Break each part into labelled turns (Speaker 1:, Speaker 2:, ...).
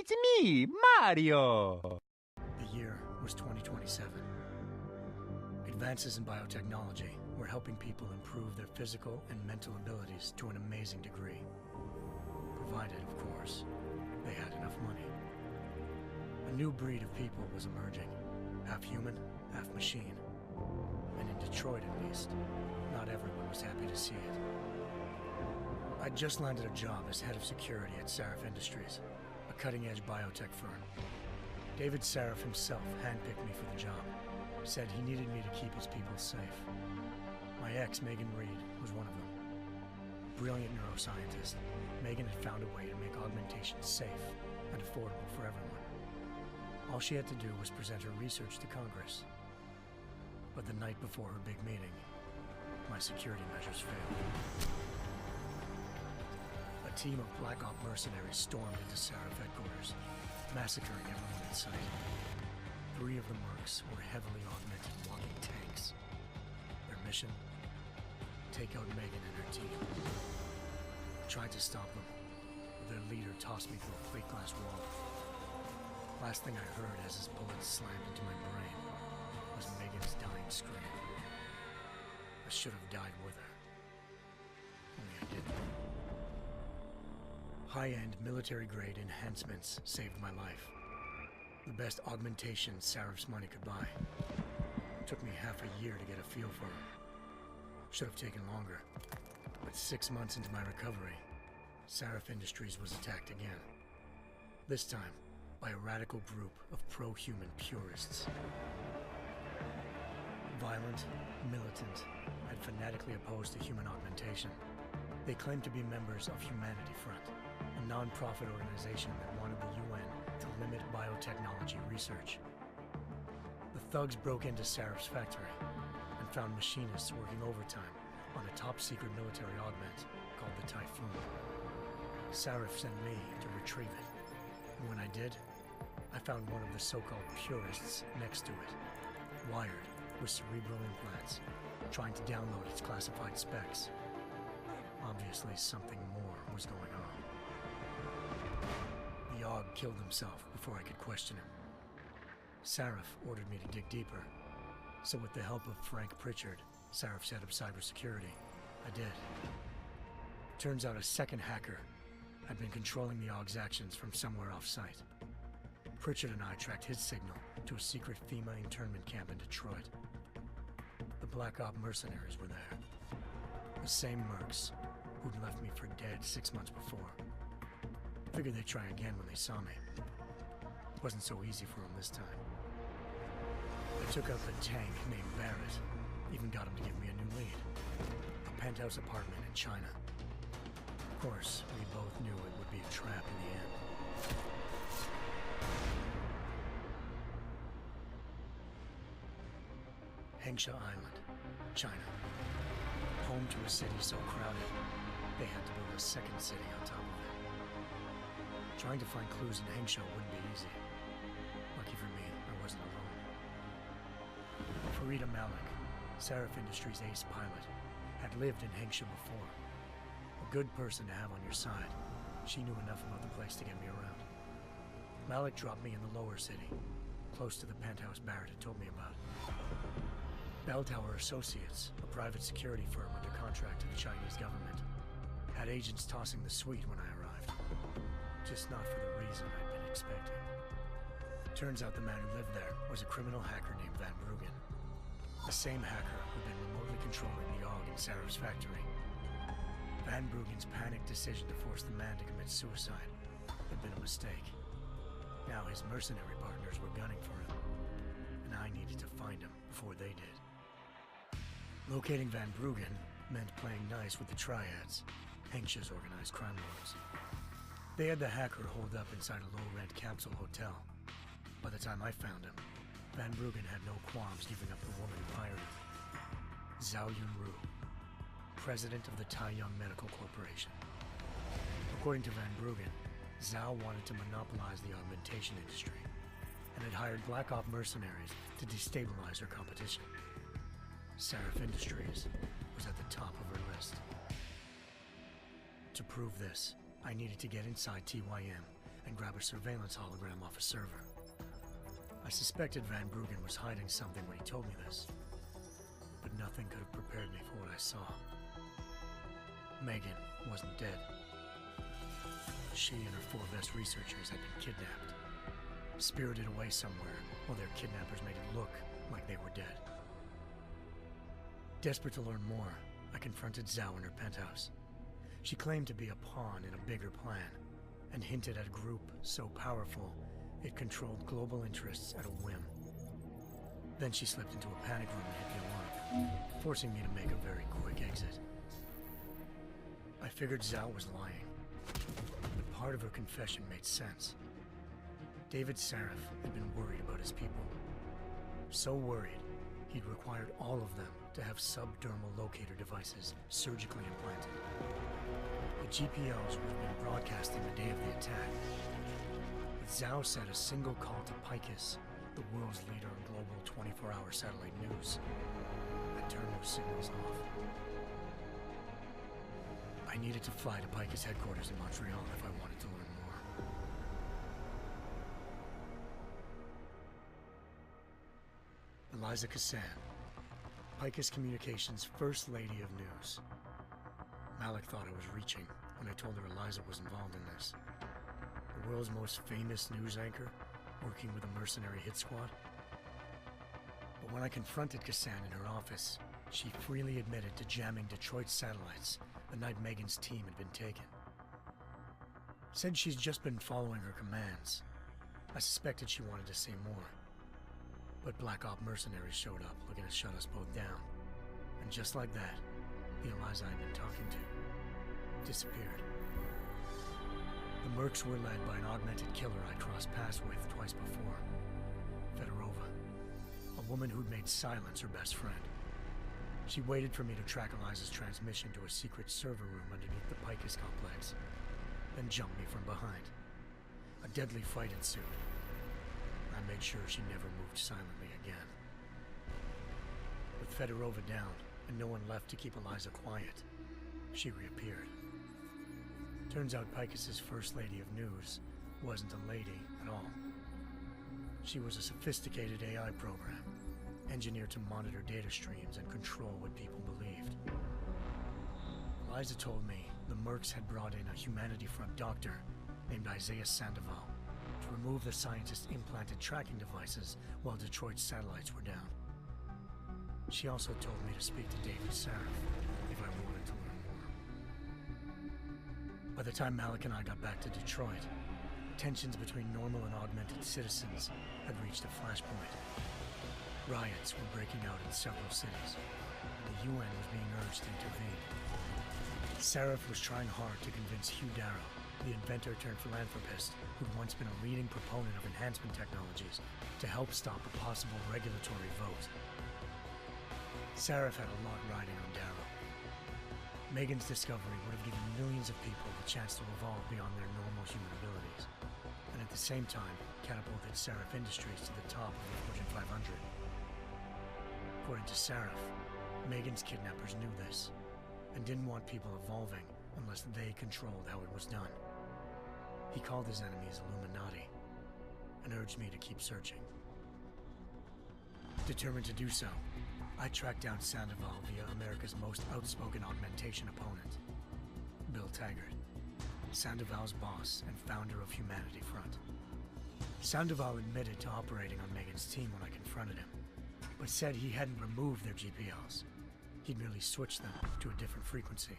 Speaker 1: it's me, Mario!
Speaker 2: The year was 2027. Advances in biotechnology were helping people improve their physical and mental abilities to an amazing degree. Provided, of course, they had enough money. A new breed of people was emerging, half human, half machine. And in Detroit, at least, not everyone was happy to see it. I'd just landed a job as head of security at Sarif Industries, a cutting-edge biotech firm. David Sarif himself handpicked me for the job, said he needed me to keep his people safe. My ex, Megan Reed, was one of them. Brilliant neuroscientist, Megan had found a way to make augmentation safe and affordable for everyone. All she had to do was present her research to Congress. But the night before her big meeting, my security measures failed. A team of Black Op mercenaries stormed into Sarif headquarters, massacring everyone in sight. 3 of the mercs were heavily augmented walking tanks. Their mission? Take out Megan and her team. I tried to stop them, but their leader tossed me through a plate glass wall. Last thing I heard as his bullets slammed into my brain was Megan's dying scream. I should have died with her. Only I didn't. High-end military-grade enhancements saved my life. The best augmentation Sarif's money could buy. It took me half a year to get a feel for her. Should have taken longer. But 6 months into my recovery, Sarif Industries was attacked again. This time, by a radical group of pro-human purists. Violent, militant, and fanatically opposed to human augmentation. They claimed to be members of Humanity Front, a non-profit organization that wanted the UN to limit biotechnology research. The thugs broke into Sarif's factory and found machinists working overtime on a top-secret military augment called the Typhoon. Sarif sent me to retrieve it, and when I did, I found one of the so-called purists next to it, wired with cerebral implants, trying to download its classified specs. Obviously, something more was going on. The AUG killed himself before I could question him. Sarif ordered me to dig deeper, so with the help of Frank Pritchard, Sarif's head of cybersecurity, I did. Turns out a second hacker had been controlling the AUG's actions from somewhere off-site. Pritchard and I tracked his signal to a secret FEMA internment camp in Detroit. The Black Op mercenaries were there. The same mercs who'd left me for dead 6 months before. Figured they'd try again when they saw me. It wasn't so easy for them this time. I took out a tank named Barrett, even got him to give me a new lead. A penthouse apartment in China. Of course, we both knew it would be a trap in the end. Hengsha Island, China. Home to a city so crowded, they had to build a second city on top of it. Trying to find clues in Hengsha wouldn't be easy. Lucky for me, I wasn't alone. Farida Malik, Sarif Industries' ace pilot, had lived in Hengsha before. A good person to have on your side. She knew enough about the place to get me around. Malik dropped me in the lower city, close to the penthouse Barrett had told me about. Bell Tower Associates, a private security firm under contract to the Chinese government, had agents tossing the suite when I arrived. Just not for the reason I'd been expecting. Turns out the man who lived there was a criminal hacker named Van Bruggen. The same hacker who'd been remotely controlling the AUG in Sarif's factory. Van Bruggen's panicked decision to force the man to commit suicide had been a mistake. Now his mercenary partners were gunning for him, and I needed to find him before they did. Locating Van Bruggen meant playing nice with the Triads, Hengsha's organized crime lords. They had the hacker holed up inside a low-rent capsule hotel. By the time I found him, Van Bruggen had no qualms giving up the woman who hired him. Zhao Yunru, president of the Taiyang Medical Corporation. According to Van Bruggen, Zhao wanted to monopolize the augmentation industry and had hired Black Op mercenaries to destabilize her competition. Sarif Industries was at the top of her list. To prove this, I needed to get inside TYM and and grab a surveillance hologram off a server. I suspected Van Bruggen was hiding something when he told me this, but nothing could have prepared me for what I saw. Megan wasn't dead. She and her 4 best researchers had been kidnapped, spirited away somewhere while their kidnappers made it look like they were dead. Desperate to learn more, I confronted Zhao in her penthouse. She claimed to be a pawn in a bigger plan, and hinted at a group so powerful it controlled global interests at a whim. Then she slipped into a panic room and hit the alarm, forcing me to make a very quick exit. I figured Zhao was lying, but part of her confession made sense. David Sarif had been worried about his people. So worried, he'd required all of them to have subdermal locator devices surgically implanted. The GPOs would have been broadcasting the day of the attack. But Zhao said a single call to Picus, the world's leader in global 24-hour satellite news, had turned those signals off. I needed to fly to Picus headquarters in Montreal if I wanted to learn more. Eliza Cassan, Picus Communications' First Lady of News. Malik thought I was reaching when I told her Eliza was involved in this. The world's most famous news anchor, working with a mercenary hit squad. But when I confronted Cassan in her office, she freely admitted to jamming Detroit's satellites the night Megan's team had been taken. Said she's just been following her commands. I suspected she wanted to say more. But Black Op mercenaries showed up looking to shut us both down. And just like that, the Eliza I'd been talking to disappeared. The Mercs were led by an augmented killer I'd crossed paths with twice before, Fedorova, a woman who'd made silence her best friend. She waited for me to track Eliza's transmission to a secret server room underneath the Picus complex, then jumped me from behind. A deadly fight ensued. I made sure she never moved silently again. With Fedorova down and no one left to keep Eliza quiet, she reappeared. Turns out Picus's First Lady of News wasn't a lady at all. She was a sophisticated AI program, engineered to monitor data streams and control what people believed. Eliza told me the Mercs had brought in a Humanity Front doctor named Isaiah Sandoval to remove the scientist's implanted tracking devices while Detroit's satellites were down. She also told me to speak to David Sarif if I wanted to learn more. By the time Malik and I got back to Detroit, tensions between normal and augmented citizens had reached a flashpoint. Riots were breaking out in several cities, and the UN was being urged to intervene. Sarif was trying hard to convince Hugh Darrow, the inventor-turned-philanthropist who'd once been a leading proponent of enhancement technologies, to help stop a possible regulatory vote. Sarif had a lot riding on Darrow. Megan's discovery would have given millions of people the chance to evolve beyond their normal human abilities, and at the same time catapulted Sarif Industries to the top of the Fortune 500. According to Sarif, Megan's kidnappers knew this, and didn't want people evolving unless they controlled how it was done. He called his enemies Illuminati, and urged me to keep searching. Determined to do so, I tracked down Sandoval via America's most outspoken augmentation opponent, Bill Taggart, Sandoval's boss and founder of Humanity Front. Sandoval admitted to operating on Megan's team when I confronted him, but said he hadn't removed their GPLs. He'd merely switched them to a different frequency.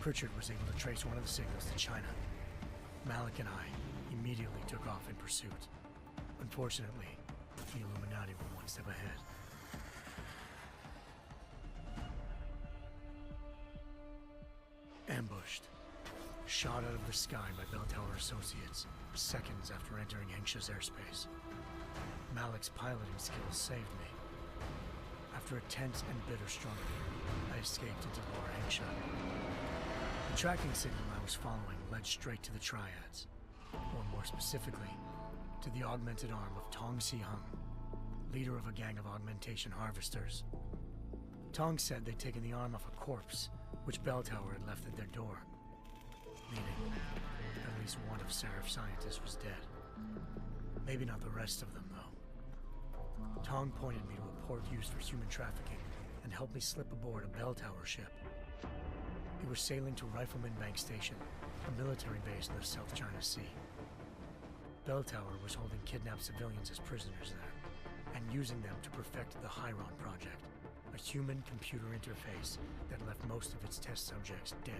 Speaker 2: Pritchard was able to trace one of the signals to China. Malik and I immediately took off in pursuit. Unfortunately, the Illuminati were one step ahead. Ambushed. Shot out of the sky by Bell Tower Associates, seconds after entering Hengsha's airspace. Malik's piloting skills saved me. After a tense and bitter struggle, I escaped into Lower Hengsha. The tracking signal I was following led straight to the Triads, or more specifically, to the augmented arm of Tong Si-hung, leader of a gang of augmentation harvesters. Tong said they'd taken the arm off a corpse, which Bell Tower had left at their door, meaning at least one of Seraph scientists was dead. Maybe not the rest of them, though. Tong pointed me to a port used for human trafficking and helped me slip aboard a bell tower ship. We were sailing to Rifleman Bank Station, a military base in the South China Sea. Bell Tower was holding kidnapped civilians as prisoners there, and using them to perfect the Chiron Project, a human-computer interface that left most of its test subjects dead.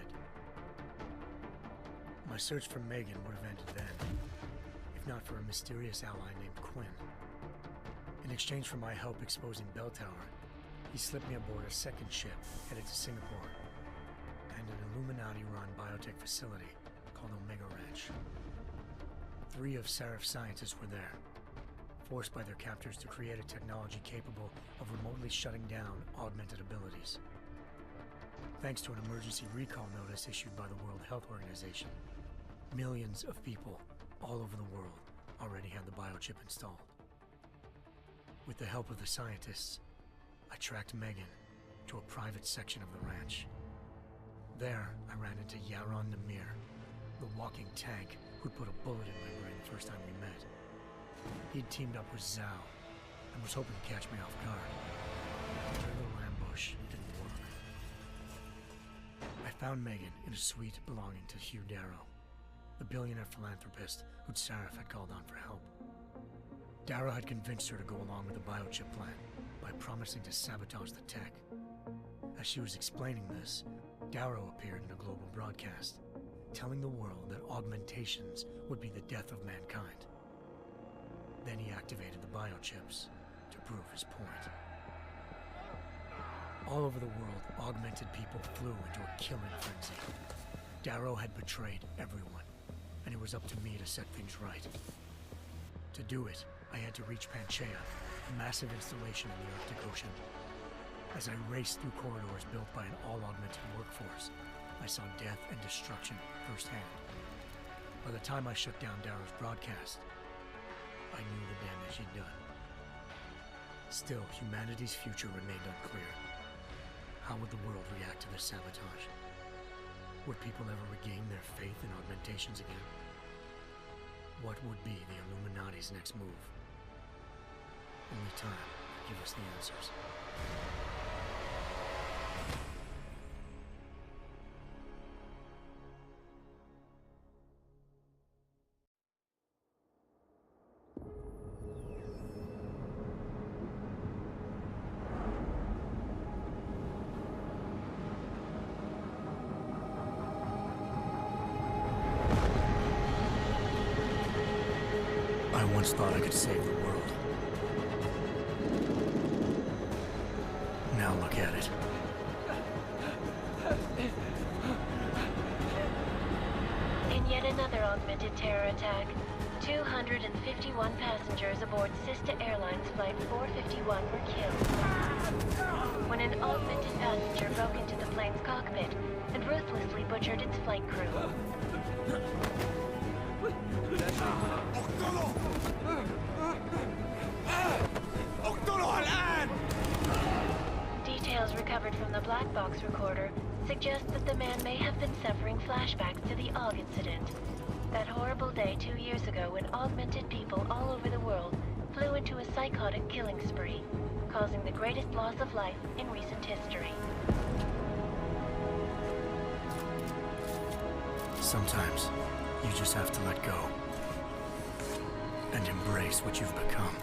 Speaker 2: My search for Megan would have ended then, if not for a mysterious ally named Quinn. In exchange for my help exposing Bell Tower, he slipped me aboard a second ship headed to Singapore, and an Illuminati-run biotech facility called Omega Ranch. 3 of Seraph's scientists were there, forced by their captors to create a technology capable of remotely shutting down augmented abilities. Thanks to an emergency recall notice issued by the World Health Organization, millions of people all over the world already had the biochip installed. With the help of the scientists, I tracked Megan to a private section of the ranch. There, I ran into Yaron Namir, the walking tank who'd put a bullet in my brain the first time we met. He'd teamed up with Zhao and was hoping to catch me off guard. But their little ambush didn't work. I found Megan in a suite belonging to Hugh Darrow, the billionaire philanthropist who'd Seraph had called on for help. Darrow had convinced her to go along with the biochip plan by promising to sabotage the tech. As she was explaining this, Darrow appeared in a global broadcast, telling the world that augmentations would be the death of mankind. Then he activated the biochips to prove his point. All over the world, augmented people flew into a killing frenzy. Darrow had betrayed everyone, and it was up to me to set things right. To do it, I had to reach Panchaea, a massive installation in the Arctic Ocean. As I raced through corridors built by an all-augmented workforce, I saw death and destruction firsthand. By the time I shut down Darrow's broadcast, I knew the damage he'd done. Still, humanity's future remained unclear. How would the world react to this sabotage? Would people ever regain their faith in augmentations again? What would be the Illuminati's next move? Only time will give us the answers. I once thought I could save the world. Now look at it.
Speaker 3: In yet another augmented terror attack, 251 passengers aboard Sister Airlines Flight 451 were killed when an augmented passenger broke into the plane's cockpit and ruthlessly butchered its flight crew. Details recovered from the black box recorder suggest that the man may have been suffering flashbacks to the AUG incident. That horrible day 2 years ago when augmented people all over the world flew into a psychotic killing spree, causing the greatest loss of life in recent history.
Speaker 2: Sometimes, you just have to let go. And embrace what you've become.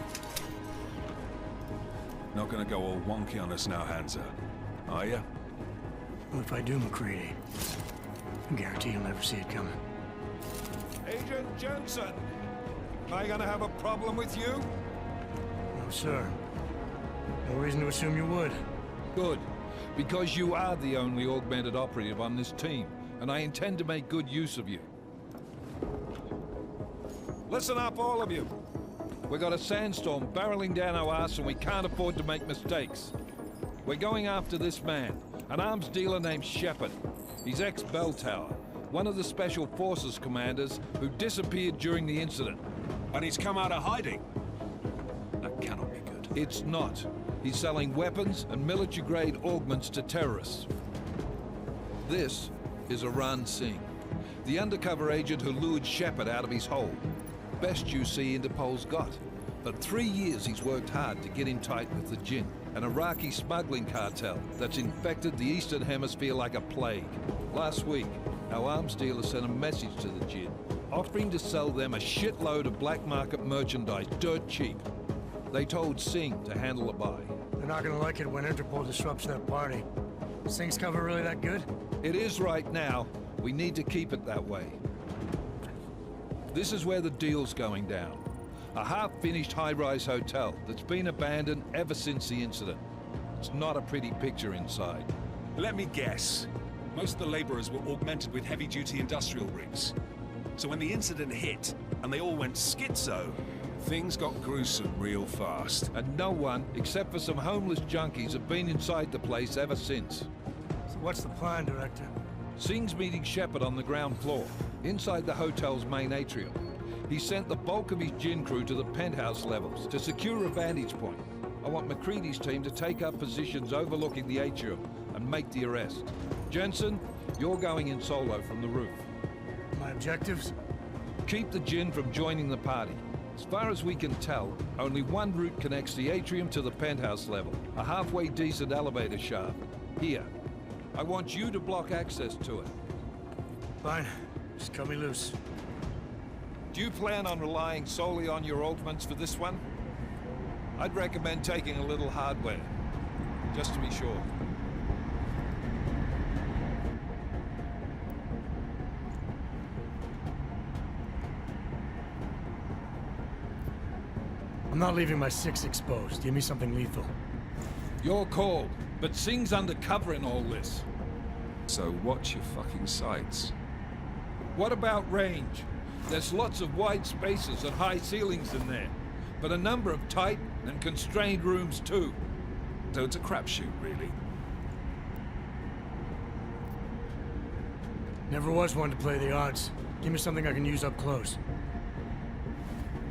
Speaker 4: Not gonna go all wonky on us now, Hansa, are you?
Speaker 2: Well, if I do, McCready, I guarantee you'll never see it coming.
Speaker 4: Agent Jensen! Am I gonna have a problem with you?
Speaker 2: No, sir. No reason to assume you would.
Speaker 5: Good, because you are the only augmented operative on this team, and I intend to make good use of you.
Speaker 4: Listen up, all of you.
Speaker 5: We got a sandstorm barreling down our arse and we can't afford to make mistakes. We're going after this man, an arms dealer named Shepard. He's ex-Bell Tower, one of the Special Forces commanders who disappeared during the incident.
Speaker 4: And he's come out of hiding. That cannot be good.
Speaker 5: It's not. He's selling weapons and military-grade augments to terrorists. This is Iran Singh, The undercover agent who lured Shepard out of his hole. Best UC Interpol's got. For 3 years he's worked hard to get in tight with the Jinn, an Iraqi smuggling cartel that's infected the Eastern Hemisphere like a plague. Last week, our arms dealer sent a message to the Jinn, offering to sell them a shitload of black market merchandise dirt cheap. They told Singh to handle the buy.
Speaker 2: They're not gonna like it when Interpol disrupts their party. Singh's cover really that good?
Speaker 5: It is right now. We need to keep it that way. This is where the deal's going down. A half-finished high-rise hotel that's been abandoned ever since the incident. It's not a pretty picture inside.
Speaker 6: Let me guess. Most of the laborers were augmented with heavy-duty industrial rigs. So when the incident hit, and they all went schizo, things got gruesome real fast.
Speaker 5: And no one, except for some homeless junkies, have been inside the place ever since.
Speaker 2: So what's the plan, Director?
Speaker 5: Singh's meeting Shepard on the ground floor, inside the hotel's main atrium. He sent the bulk of his Jinn crew to the penthouse levels to secure a vantage point. I want McCready's team to take up positions overlooking the atrium and make the arrest. Jensen, you're going in solo from the roof.
Speaker 2: My objectives?
Speaker 5: Keep the Jinn from joining the party. As far as we can tell, only one route connects the atrium to the penthouse level, a halfway decent elevator shaft. Here. I want you to block access to it.
Speaker 2: Fine. Just cut me loose.
Speaker 5: Do you plan on relying solely on your ultimates for this one? I'd recommend taking a little hardware, just to be sure.
Speaker 2: I'm not leaving my six exposed. Give me something lethal.
Speaker 5: Your call, but Singh's undercover in all this.
Speaker 6: So watch your fucking sights.
Speaker 5: What about range? There's lots of wide spaces and high ceilings in there, but a number of tight and constrained rooms too.
Speaker 6: So it's a crapshoot, really.
Speaker 2: Never was one to play the odds. Give me something I can use up close.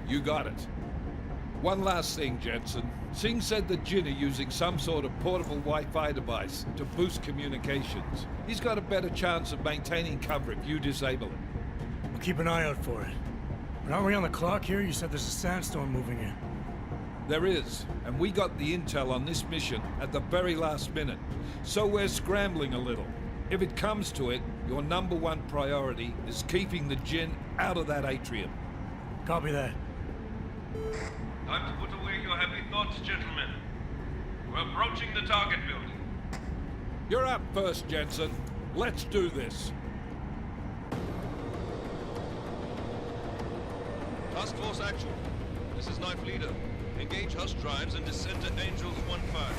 Speaker 5: You got it. One last thing, Jensen. Singh said the Jinn are using some sort of portable Wi-Fi device to boost communications. He's got a better chance of maintaining cover if you disable it.
Speaker 2: I'll keep an eye out for it. But aren't we on the clock here? You said there's a sandstorm moving in.
Speaker 5: There is, and we got the intel on this mission at the very last minute. So we're scrambling a little. If it comes to it, your #1 priority is keeping the Jinn out of that atrium.
Speaker 2: Copy that.
Speaker 7: Time to put away your happy thoughts, gentlemen. We're approaching the target building.
Speaker 5: You're up first, Jensen. Let's do this.
Speaker 8: Task Force Action. This is Knife Leader. Engage Hush drives and descend to Angels 1-5.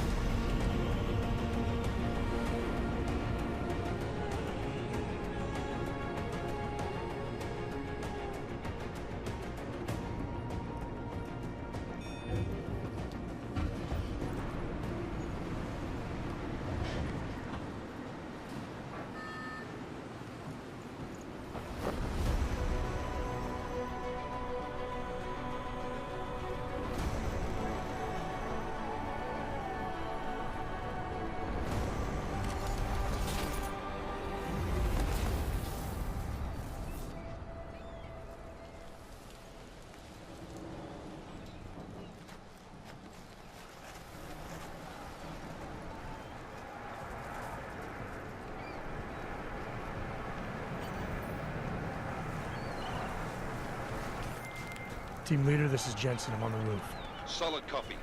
Speaker 2: Team leader, this is Jensen. I'm on the roof.
Speaker 5: Solid copy.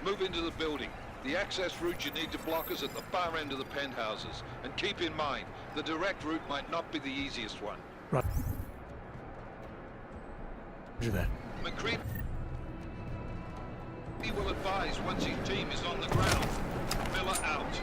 Speaker 5: Move into the building. The access route you need to block is at the far end of the penthouses. And keep in mind, the direct route might not be the easiest one.
Speaker 2: Roger that.
Speaker 5: McCready will advise once his team is on the ground. Miller out.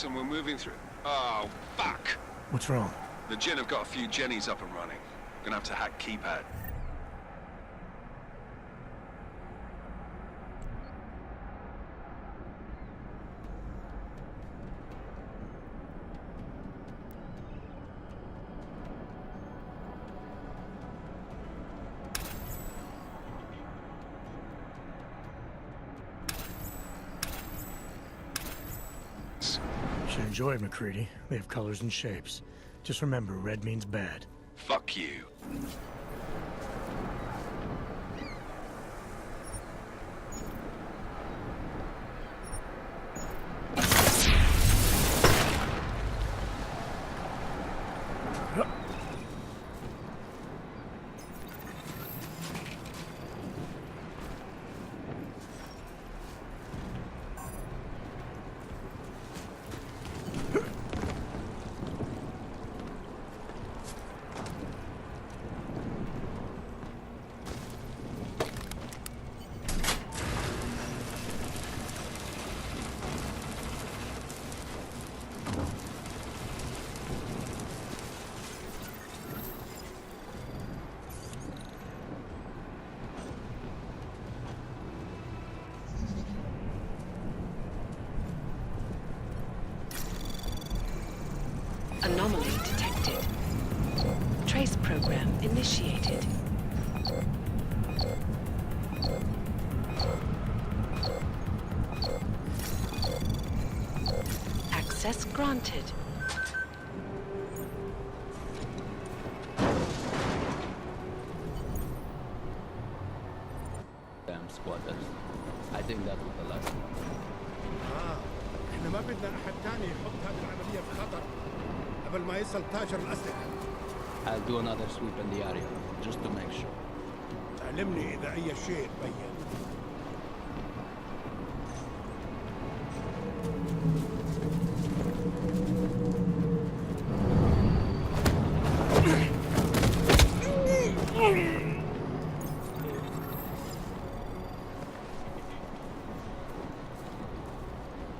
Speaker 6: Listen, we're moving through... Oh, fuck!
Speaker 2: What's wrong?
Speaker 6: The Jinn have got a few Jennies up and running. Gonna have to hack keypad.
Speaker 2: Should enjoy it, McCready. They have colors and shapes. Just remember, red means bad.
Speaker 6: Fuck you.
Speaker 9: Anomaly detected. Trace program initiated. Access granted.
Speaker 10: Damn squatters. I think that was the last one.
Speaker 11: احنا ما بدنا احد تاني يحط هذه العملية في خطر قبل ما يصل تاجر الأسلحة.
Speaker 10: I'll do another sweep in the area, just to make sure.
Speaker 11: علمني إذا أي شيء تبين.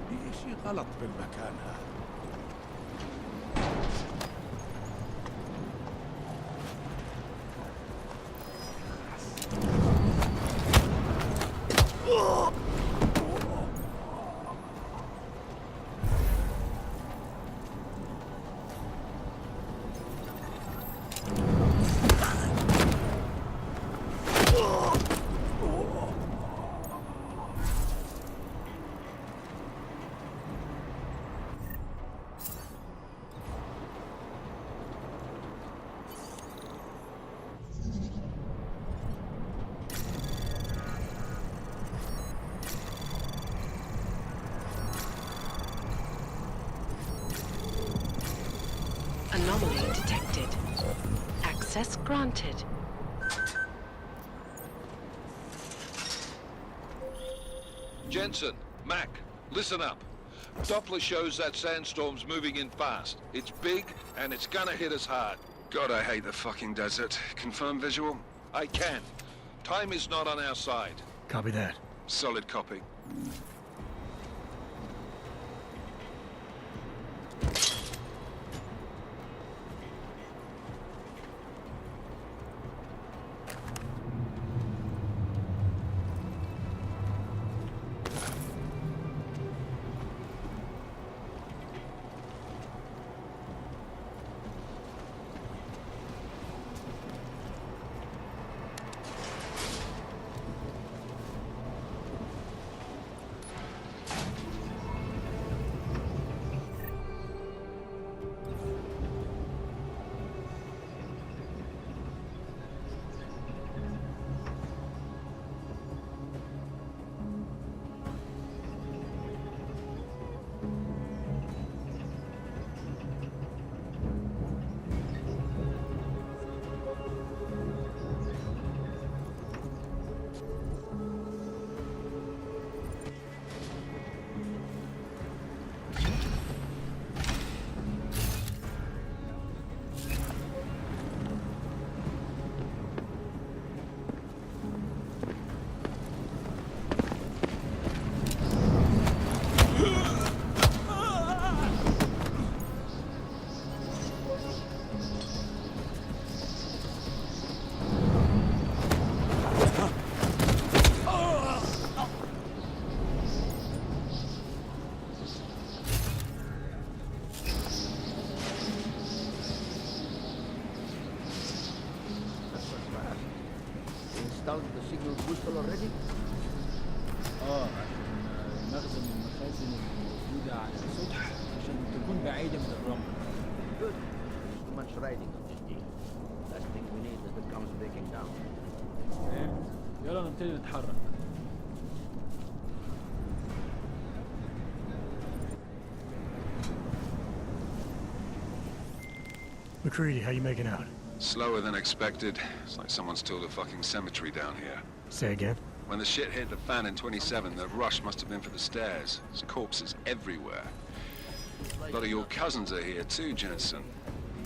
Speaker 11: في شيء غلط بالمكان هذا.
Speaker 9: Anomaly detected. Access granted.
Speaker 5: Jensen, Mac, listen up. Doppler shows that sandstorm's moving in fast. It's big, and it's gonna hit us hard.
Speaker 6: God, I hate the fucking desert. Confirm visual?
Speaker 5: I can. Time is not on our side.
Speaker 2: Copy that.
Speaker 6: Solid copy.
Speaker 10: installed the signal booster already?
Speaker 12: عشان نخدم المخازن الموجودة على السطح عشان تكون بعيدة من الرمل.
Speaker 10: Good. There's too much riding on this deal. Last thing we need is the comes breaking down.
Speaker 12: فهمت؟ يلا نبتدي نتحرك.
Speaker 2: McCready, how you making out?
Speaker 6: Slower than expected. It's like someone's tilled a fucking cemetery down here.
Speaker 2: Say again?
Speaker 6: When the shit hit the fan in 27, the rush must have been for the stairs. There's corpses everywhere. A lot of your cousins are here too, Jensen.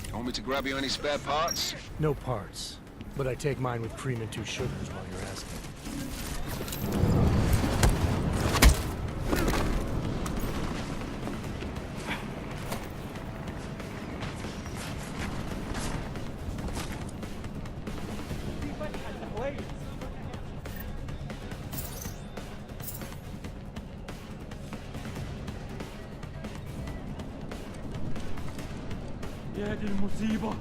Speaker 6: You want me to grab you any spare parts?
Speaker 2: No parts. But I take mine with cream and 2 sugars while you're asking.
Speaker 12: يا دي المصيبة.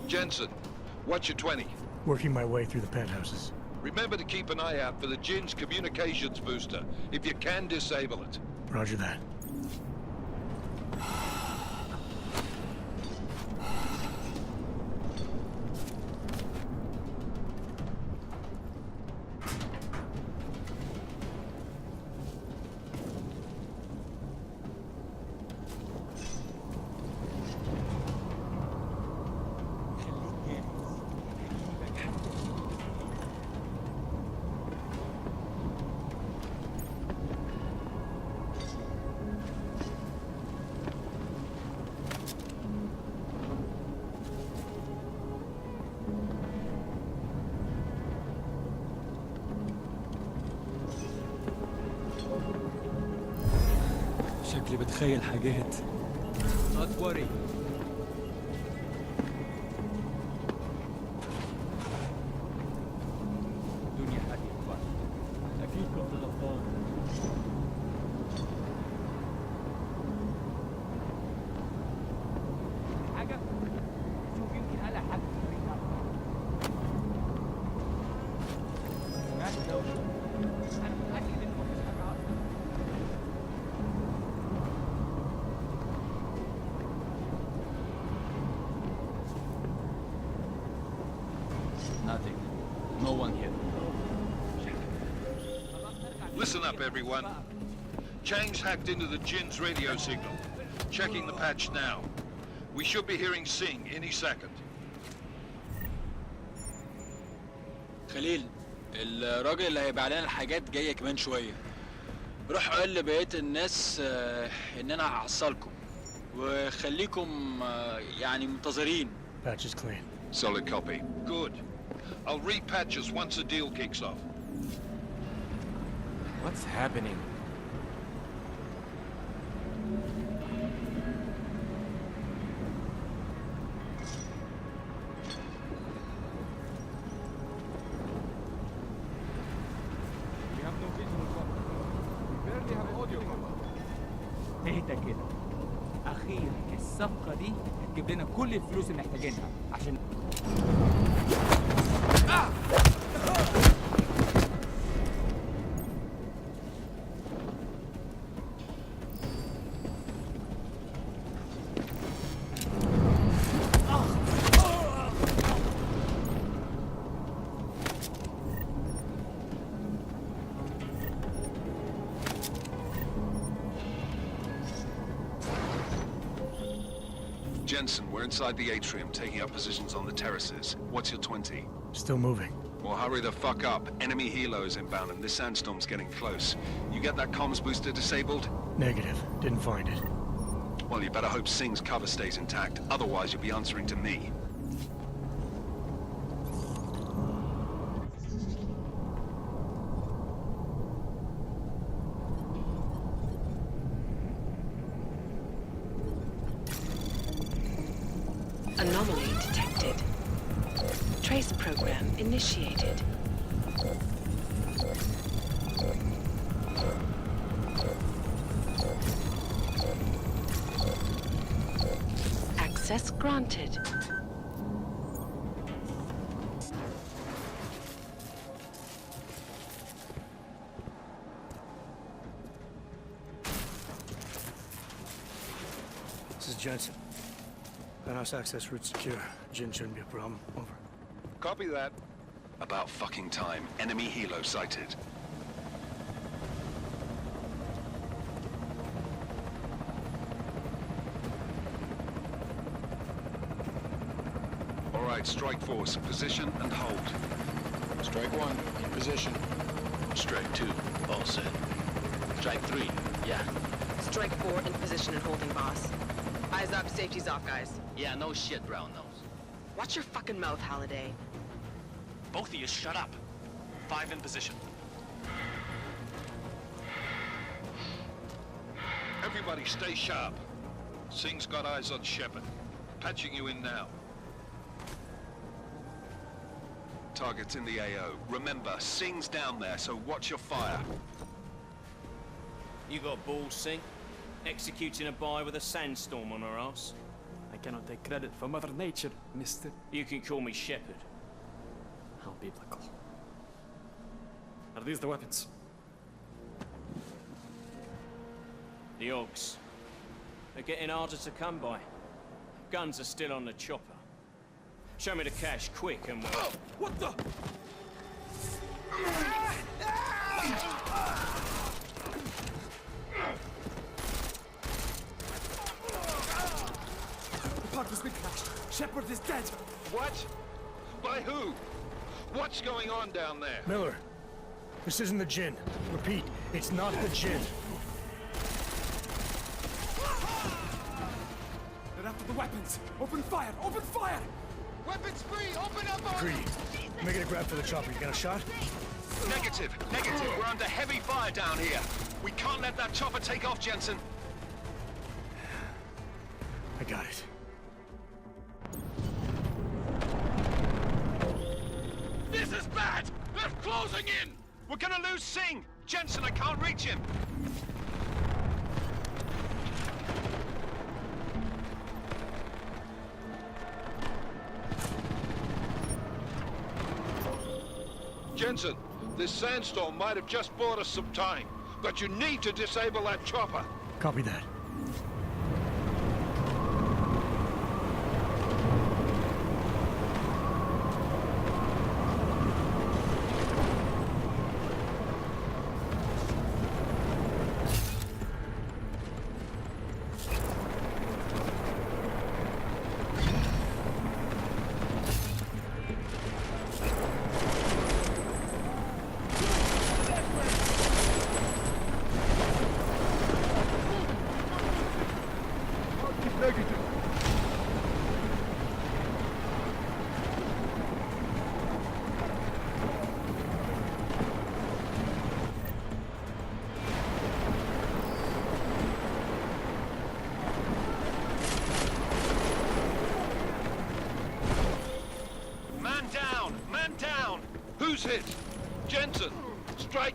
Speaker 5: Jensen, what's your 20?
Speaker 2: Working my way through the penthouses.
Speaker 5: Remember to keep an eye out for the Jin's communications booster. If you can, disable it.
Speaker 2: Roger that.
Speaker 12: شكلي بتخيل حاجات.
Speaker 10: Not worry.
Speaker 12: الدنيا هادية خالص. أكيد كنت غلطان.
Speaker 7: Listen up, everyone. Chang's hacked into the Jin's radio signal. Checking the patch now. We should be hearing Singh any second.
Speaker 12: خليل، الراجل اللي هيبيع لنا الحاجات جاي كمان شويه. روح قول لبقيه الناس ان انا هحصلكم وخليكم يعني منتظرين.
Speaker 2: Patch is clean.
Speaker 7: Solid copy. Good. I'll repatch us once the deal kicks off.
Speaker 13: What's happening?
Speaker 1: We have no visual contact. We barely have audio contact.
Speaker 13: اهدى كده. أخيرا الصفقة دي هتجيب لنا كل الفلوس اللي محتاجينها عشان
Speaker 6: Jensen, we're inside the atrium, taking up positions on the terraces. What's your 20?
Speaker 2: Still moving.
Speaker 6: Well, hurry the fuck up. Enemy helo is inbound and this sandstorm's getting close. You get that comms booster disabled?
Speaker 2: Negative. Didn't find it.
Speaker 6: Well, you better hope Singh's cover stays intact. Otherwise, you'll be answering to me.
Speaker 9: Anomaly detected. Trace program initiated. Access granted.
Speaker 2: This is Jensen. Penthouse access route secure. Jin shouldn't be a problem. Over.
Speaker 6: Copy that. About fucking time. Enemy helo sighted. All right, strike force. Position and hold.
Speaker 11: Strike 1, in position.
Speaker 14: Strike 2, all set. Strike 3, yeah.
Speaker 15: Strike 4 in position and holding, boss. Eyes up, safety's off, guys.
Speaker 14: Yeah, no shit, brown nose.
Speaker 15: Watch your fucking mouth, Halliday.
Speaker 14: Both of you shut up. 5 in position.
Speaker 7: Everybody stay sharp. Singh's got eyes on Shepard. Patching you in now.
Speaker 6: Target's in the AO. Remember, Singh's down there, so watch your fire.
Speaker 16: You got balls, Singh? Executing a buy with a sandstorm on her ass?
Speaker 13: I cannot take credit for Mother Nature, mister.
Speaker 16: You can call me Shepard.
Speaker 13: How biblical. Are these the weapons?
Speaker 16: The Ogs. They're getting harder to come by. Guns are still on the chopper. Show me the cash, quick, and we'll...
Speaker 13: Oh, what the? The park has been crashed. Shepard is dead.
Speaker 7: What? By who? What's going on down there?
Speaker 2: Miller, this isn't the Jinn. Repeat, it's not the Jinn.
Speaker 13: They're after the weapons. Open fire! Open fire!
Speaker 11: Weapons free! Open up!
Speaker 2: Greedy. Making a grab for the chopper. You got a shot?
Speaker 6: Negative. Negative. We're under heavy fire down here. We can't let that chopper take off, Jensen.
Speaker 2: I got it.
Speaker 6: This is bad! They're closing in! We're gonna lose Singh! Jensen, I can't reach him!
Speaker 7: Jensen, this sandstorm might have just bought us some time, but you need to disable that chopper.
Speaker 2: Copy that.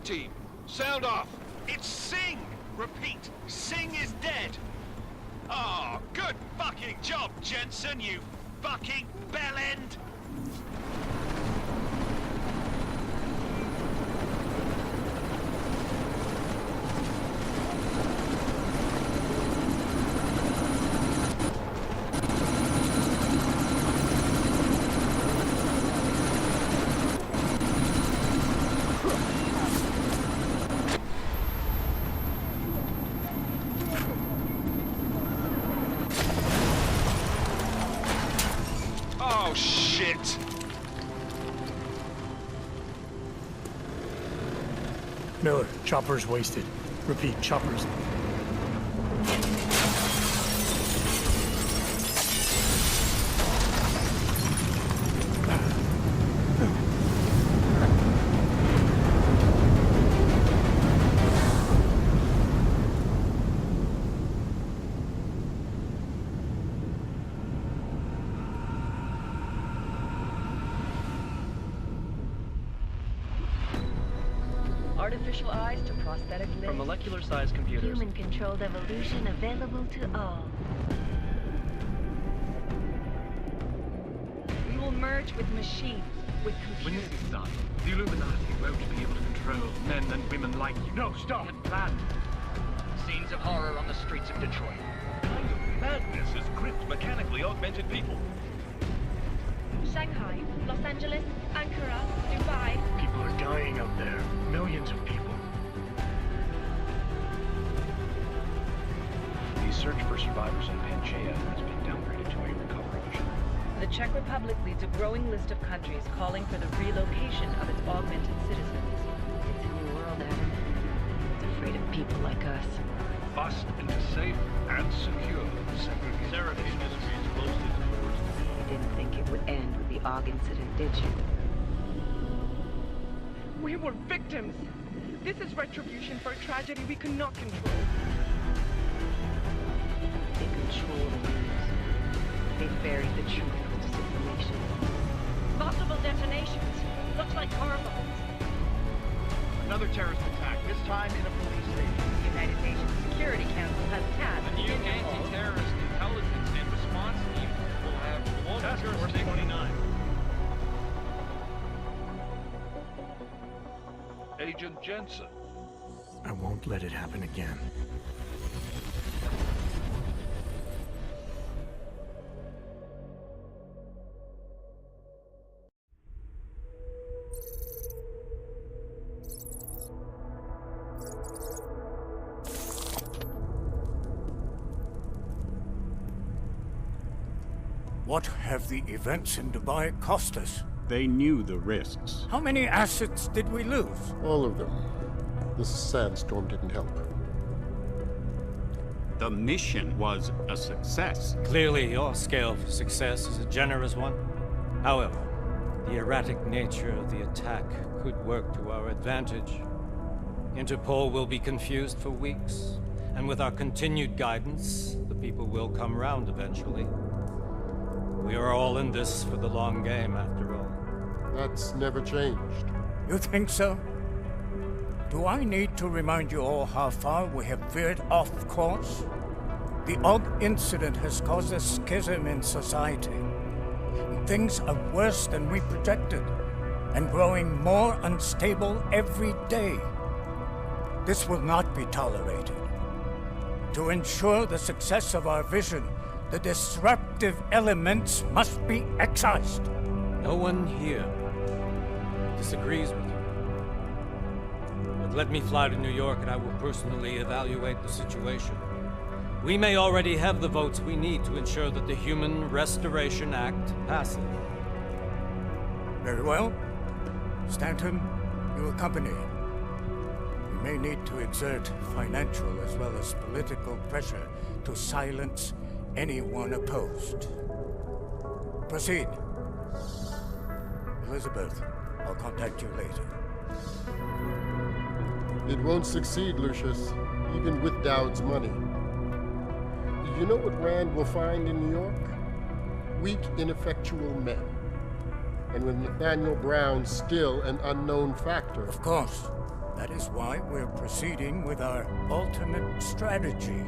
Speaker 7: team. Sound off.
Speaker 17: It's Singh! Repeat, Singh is dead! Oh, good fucking job, Jensen, you fucking bellend!
Speaker 7: Oh, shit!
Speaker 2: Miller, chopper's wasted. Repeat, chopper's.
Speaker 18: Artificial eyes to prosthetic limbs.
Speaker 14: From molecular-sized computers.
Speaker 3: Human-controlled evolution available to all.
Speaker 18: We will merge with machines, with
Speaker 14: When
Speaker 18: computers.
Speaker 14: this is done, the Illuminati won't be able to control men and women like you. No, stop! And planned. Scenes of horror on the streets of Detroit.
Speaker 17: Kind of madness has gripped mechanically augmented people.
Speaker 3: Shanghai, Los Angeles, Ankara, Dubai.
Speaker 2: People are dying out there. Millions of people.
Speaker 14: The search for survivors in Panchaea has been downgraded to a recovery mission.
Speaker 18: The Czech Republic leads a growing list of countries calling for the relocation of its augmented citizens.
Speaker 3: It's a new world, Adam. It's afraid of people like us.
Speaker 14: Bust into safe and secure segregation.
Speaker 17: Seraph Industries closely towards.
Speaker 18: You didn't think it would end with the AUG incident, did you?
Speaker 19: We were victims. This is retribution for a tragedy we cannot control.
Speaker 18: They control the news. They buried the truth with disinformation.
Speaker 19: Multiple detonations. Looks like car bombs.
Speaker 17: Another terrorist attack, this time in a police station.
Speaker 18: The United Nations Security Council has tasked
Speaker 17: The new anti-terrorist intelligence and response team will have global jurisdiction. 29.
Speaker 5: Agent Jensen.
Speaker 2: I won't let it happen again.
Speaker 20: What have the events in Dubai cost us?
Speaker 11: They knew the risks.
Speaker 20: How many assets did we lose?
Speaker 21: All of them. This sandstorm didn't help.
Speaker 11: The mission was a success.
Speaker 22: Clearly, your scale for success is a generous one. However, the erratic nature of the attack could work to our advantage. Interpol will be confused for weeks, and with our continued guidance, the people will come round eventually. We are all in this for the long game, after all.
Speaker 21: That's never changed.
Speaker 20: You think so? Do I need to remind you all how far we have veered off course? The AUG incident has caused a schism in society. Things are worse than we projected, and growing more unstable every day. This will not be tolerated. To ensure the success of our vision, the disruptive elements must be excised.
Speaker 22: No one here disagrees with you. But let me fly to New York and I will personally evaluate the situation. We may already have the votes we need to ensure that the Human Restoration Act passes.
Speaker 20: Very well. Stanton, you accompany. We may need to exert financial as well as political pressure to silence anyone opposed. Proceed. Elizabeth, I'll contact you later.
Speaker 21: It won't succeed, Lucius, even with Dowd's money. You know what Rand will find in New York? Weak, ineffectual men. And with Nathaniel Brown still an unknown factor.
Speaker 20: Of course. That is why we're proceeding with our alternate strategy.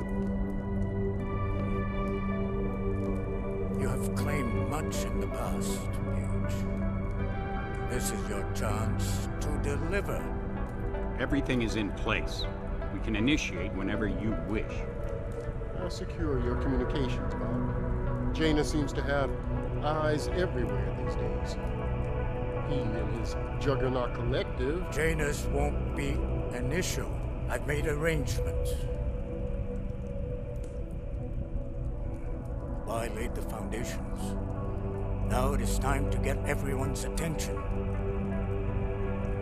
Speaker 20: You have claimed much in the past, Paige. This is your chance to deliver.
Speaker 4: Everything is in place. We can initiate whenever you wish.
Speaker 21: Secure your communications, Bob. Jaina seems to have eyes everywhere these days. He and his Juggernaut Collective...
Speaker 20: Janus won't be an issue. I've made arrangements. I laid the foundations. Now it is time to get everyone's attention.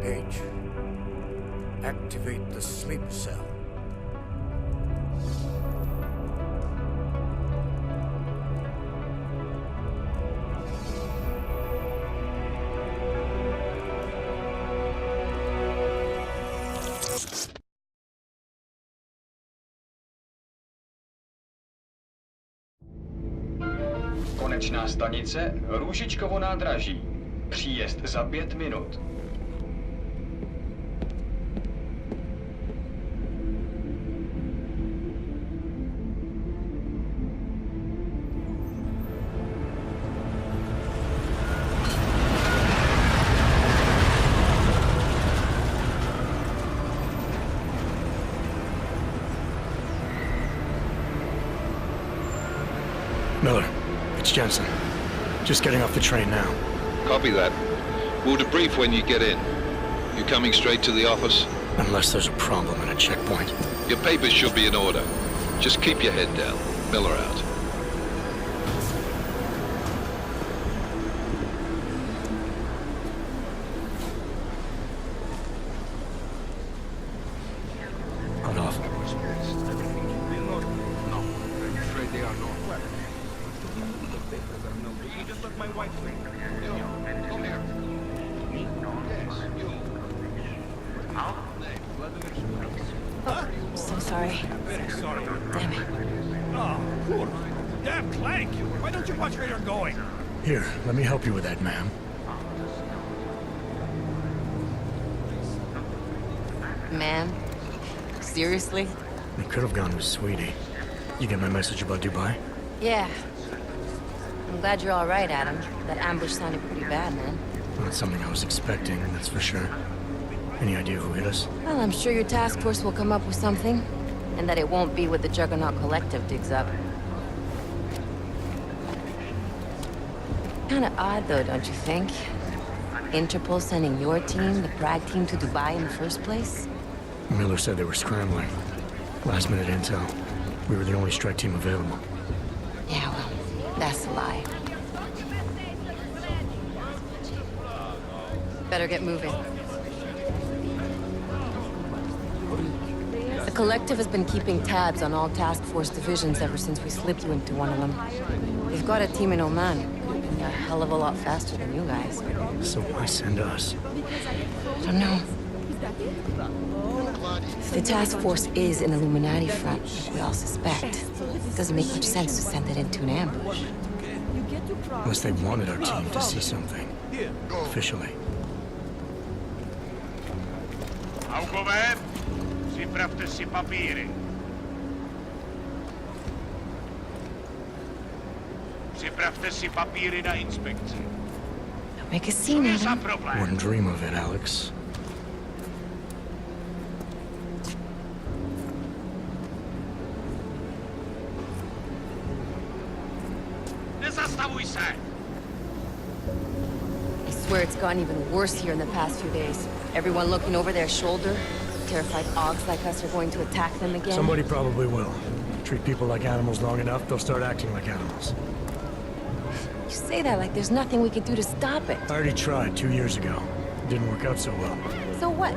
Speaker 20: Paige, activate the sleep cell.
Speaker 8: Konečná stanice Růžičkovo nádraží. Příjezd za 5 minut.
Speaker 2: Miller, it's Jensen. Just getting off the train now.
Speaker 7: Copy that. We'll debrief when you get in. You coming straight to the office?
Speaker 2: Unless there's a problem at a checkpoint.
Speaker 7: Your papers should be in order. Just keep your head down. Miller out.
Speaker 2: Hold off.
Speaker 1: No, I'm afraid they are not. Well, the papers are no good. You just let my wife think. Come here. Yes, you.
Speaker 3: So sorry.
Speaker 11: Very sorry.
Speaker 3: Damn it.
Speaker 11: Oh, poor. Damn Clank! Why don't you watch where you're going?
Speaker 2: Here, let me help you with that, ma'am.
Speaker 23: Ma'am? Seriously?
Speaker 2: We could have gone with Sweetie. You get my message about Dubai?
Speaker 23: Yeah. I'm glad you're all right, Adam. That ambush sounded pretty bad, man.
Speaker 2: Not something I was expecting, that's for sure. Any idea who hit us?
Speaker 23: Well, I'm sure your task force will come up with something. And that it won't be what the Juggernaut Collective digs up. Kinda odd, though, don't you think? Interpol sending your team, the Prague team, to Dubai in the first place?
Speaker 2: Miller said they were scrambling. Last minute intel. We were the only strike team available.
Speaker 23: Yeah, well, that's a lie. Better get moving. The Collective has been keeping tabs on all task force divisions ever since we slipped you into one of them. They've got a team in Oman. A hell of a lot faster than you guys.
Speaker 2: So why send us?
Speaker 23: I don't know. If the task force is an Illuminati front, like we all suspect, it doesn't make much sense to send it into an ambush.
Speaker 2: Unless they wanted our team to see something. Officially.
Speaker 17: Augové, připravte si papíry. Připravte si papíry na inspekci.
Speaker 23: Don't make a scene, Adam.
Speaker 2: Wouldn't dream of it, Alex.
Speaker 17: Nezastavuj se!
Speaker 23: I swear it's gotten even worse here in the past few days. Everyone looking over their shoulder. Terrified Augs like us are going to attack them again.
Speaker 2: Somebody probably will. Treat people like animals long enough, they'll start acting like animals.
Speaker 23: You say that like there's nothing we could do to stop it.
Speaker 2: I already tried 2 years ago. It didn't work out so well.
Speaker 23: So what?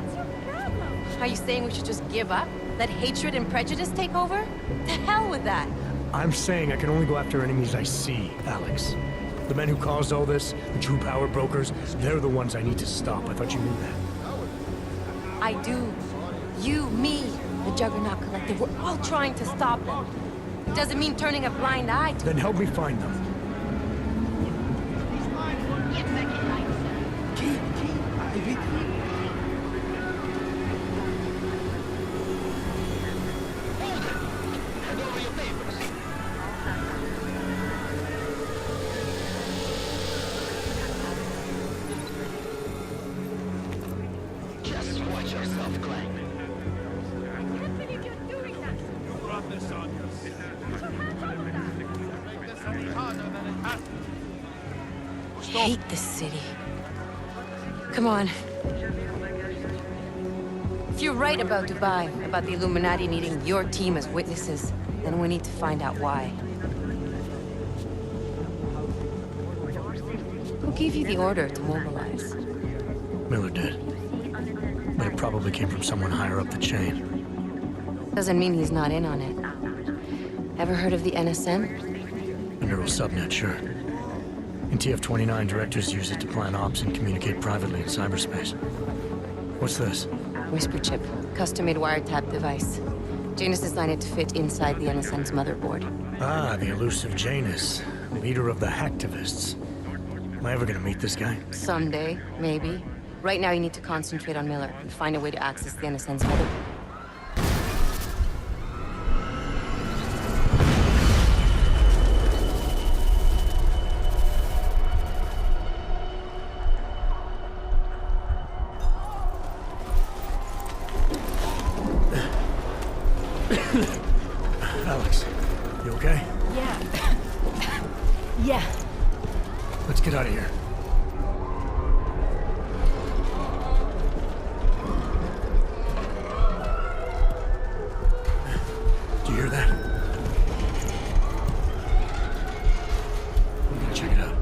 Speaker 23: Are you saying we should just give up? Let hatred and prejudice take over? The hell with that!
Speaker 2: I'm saying I can only go after enemies I see, Alex. The men who caused all this, the true power brokers, they're the ones I need to stop. I thought you knew that.
Speaker 23: I do. You, me, the Juggernaut Collective, we're all trying to stop them. It doesn't mean turning a blind eye to
Speaker 2: Then help me find them.
Speaker 14: this on
Speaker 23: I hate this city. Come on. If you're right about Dubai, about the Illuminati needing your team as witnesses, then we need to find out why. Who gave you the order to mobilize?
Speaker 2: Miller did. But it probably came from someone higher up the chain.
Speaker 23: Doesn't mean he's not in on it. Ever heard of the NSM?
Speaker 2: A neural subnet, sure. In TF-29, directors use it to plan ops and communicate privately in cyberspace. What's this?
Speaker 23: Whisper chip, custom-made wiretap device. Janus designed it to fit inside the NSM's motherboard.
Speaker 2: Ah, the elusive Janus, leader of the hacktivists. Am I ever gonna meet this guy?
Speaker 23: Someday, maybe. Right now you need to concentrate on Miller and find a way to access the NSM's motherboard.
Speaker 2: Alex, you okay?
Speaker 23: Yeah. Yeah.
Speaker 2: Let's get out of here. Do you hear that? I'm gonna check it out.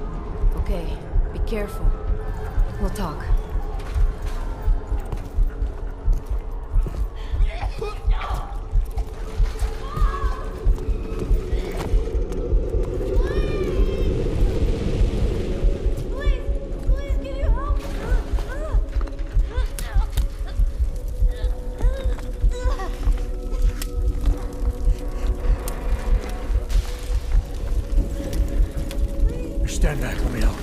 Speaker 23: Okay, be careful. We'll talk.
Speaker 2: Stand back, let me help.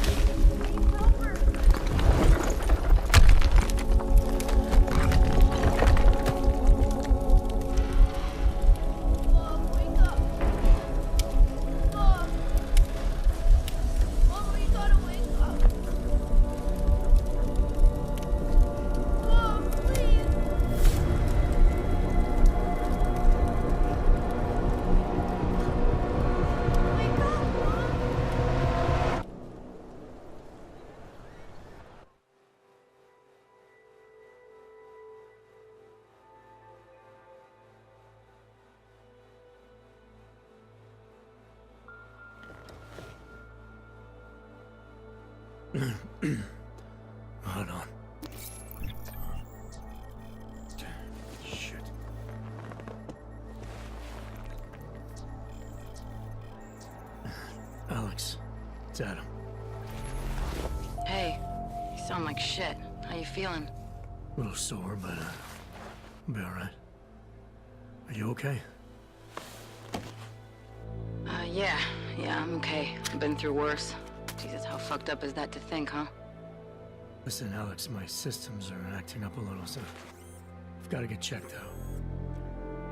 Speaker 2: Hold on. Shit. Alex, it's Adam.
Speaker 23: Hey, you sound like shit. How you feeling?
Speaker 2: A little sore, but I'll be alright. Are you okay?
Speaker 23: Yeah, I'm okay. I've been through worse. Jesus, how fucked up is that to think, huh?
Speaker 2: Listen, Alex, my systems are acting up a little, so I've got to get checked out.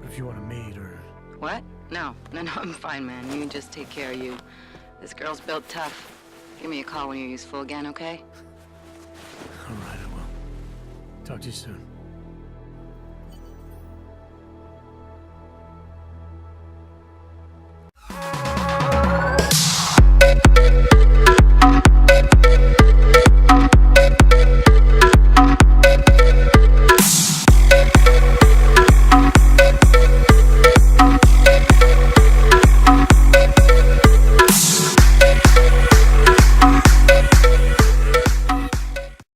Speaker 2: But if you want to meet or...
Speaker 23: What? No, I'm fine, man. You just take care of you. This girl's built tough. Give me a call when you're useful again, okay?
Speaker 2: All right, I will. Talk to you soon.